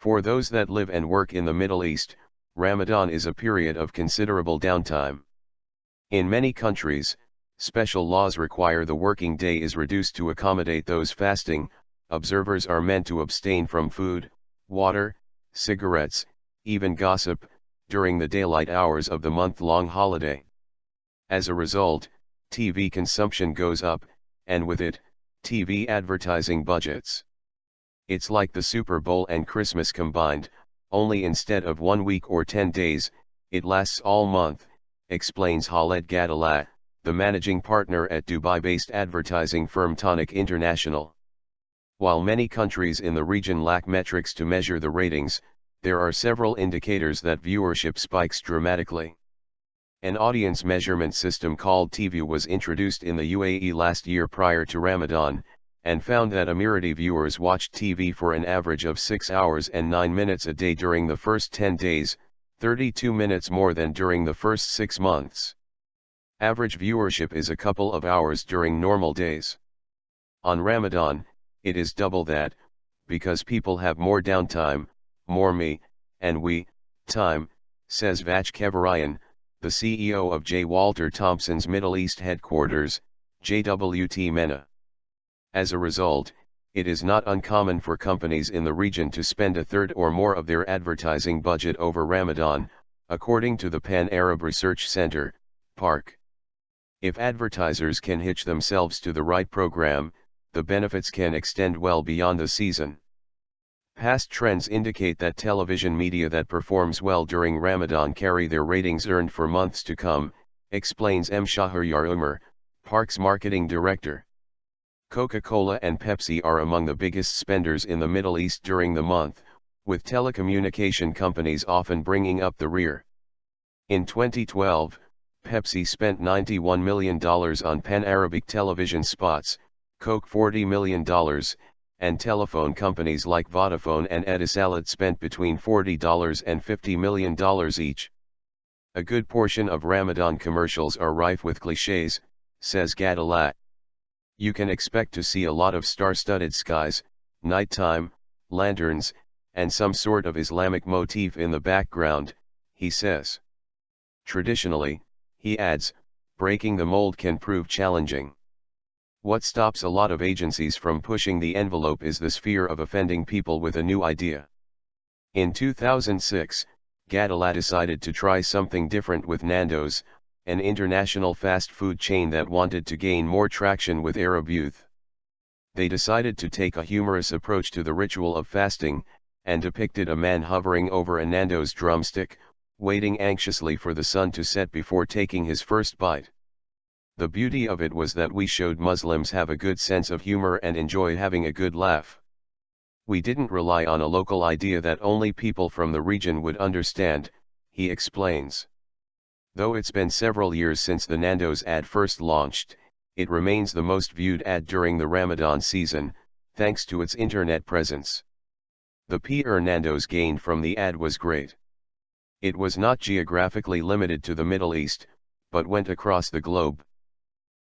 For those that live and work in the Middle East, Ramadan is a period of considerable downtime. In many countries, special laws require the working day is reduced to accommodate those fasting. Observers are meant to abstain from food, water, cigarettes, even gossip, during the daylight hours of the month-long holiday. As a result, TV consumption goes up, and with it, TV advertising budgets. It's like the Super Bowl and Christmas combined, only instead of 1 week or 10 days, it lasts all month, explains Khaled Gadallah, the managing partner at Dubai-based advertising firm Tonic International. While many countries in the region lack metrics to measure the ratings, there are several indicators that viewership spikes dramatically. An audience measurement system called Tview was introduced in the UAE last year prior to Ramadan, and found that Emirati viewers watched TV for an average of 6 hours and 9 minutes a day during the first 10 days, 32 minutes more than during the first 6 months. Average viewership is a couple of hours during normal days. On Ramadan, it is double that, because people have more downtime, more me, and we, time, says Vach Kevarayan, the CEO of J. Walter Thompson's Middle East headquarters, JWT MENA. As a result, it is not uncommon for companies in the region to spend a third or more of their advertising budget over Ramadan, according to the Pan-Arab Research Center, PARC. If advertisers can hitch themselves to the right program, the benefits can extend well beyond the season. Past trends indicate that television media that performs well during Ramadan carry their ratings earned for months to come, explains M. Shahriyar Umar, PARC's marketing director. Coca-Cola and Pepsi are among the biggest spenders in the Middle East during the month, with telecommunication companies often bringing up the rear. In 2012, Pepsi spent $91 million on Pan-Arabic television spots, Coke $40 million, and telephone companies like Vodafone and Etisalat spent between $40 and $50 million each. A good portion of Ramadan commercials are rife with clichés, says Gadallah. You can expect to see a lot of star-studded skies, nighttime, lanterns, and some sort of Islamic motif in the background, he says. Traditionally, he adds, breaking the mold can prove challenging. What stops a lot of agencies from pushing the envelope is this fear of offending people with a new idea. In 2006, Gadallah decided to try something different with Nando's, an international fast food chain that wanted to gain more traction with Arab youth. They decided to take a humorous approach to the ritual of fasting, and depicted a man hovering over a Nando's drumstick, waiting anxiously for the sun to set before taking his first bite. The beauty of it was that we showed Muslims have a good sense of humor and enjoy having a good laugh. We didn't rely on a local idea that only people from the region would understand, he explains. Though it's been several years since the Nando's ad first launched, it remains the most viewed ad during the Ramadan season, thanks to its internet presence. The PR Nando's gained from the ad was great. It was not geographically limited to the Middle East, but went across the globe.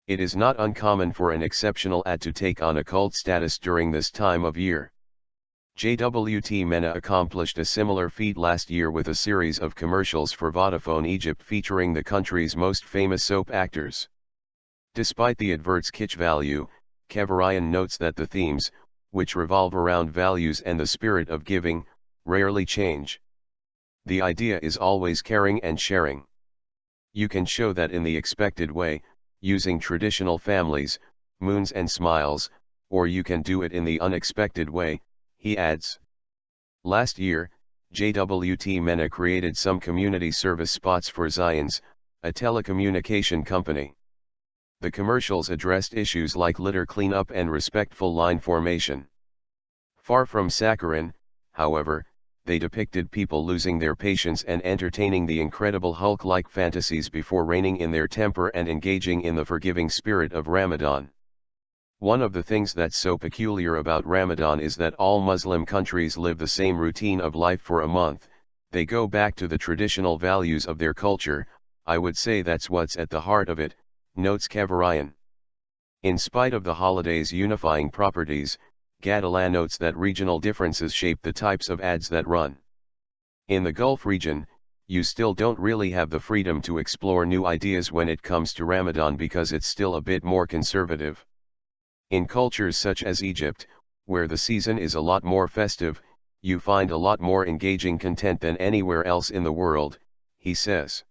It is not uncommon for an exceptional ad to take on a cult status during this time of year. JWT MENA accomplished a similar feat last year with a series of commercials for Vodafone Egypt featuring the country's most famous soap actors. Despite the advert's kitsch value, Kevarayan notes that the themes, which revolve around values and the spirit of giving, rarely change. The idea is always caring and sharing. You can show that in the expected way, using traditional families, moons and smiles, or you can do it in the unexpected way, he adds. Last year, JWT MENA created some community service spots for Zions, a telecommunication company. The commercials addressed issues like litter cleanup and respectful line formation. Far from saccharine, however, they depicted people losing their patience and entertaining the incredible Hulk-like fantasies before reining in their temper and engaging in the forgiving spirit of Ramadan. One of the things that's so peculiar about Ramadan is that all Muslim countries live the same routine of life for a month. They go back to the traditional values of their culture. I would say that's what's at the heart of it, notes Kevarayan. In spite of the holiday's unifying properties, Gadallah notes that regional differences shape the types of ads that run. In the Gulf region, you still don't really have the freedom to explore new ideas when it comes to Ramadan because it's still a bit more conservative. In cultures such as Egypt, where the season is a lot more festive, you find a lot more engaging content than anywhere else in the world, he says.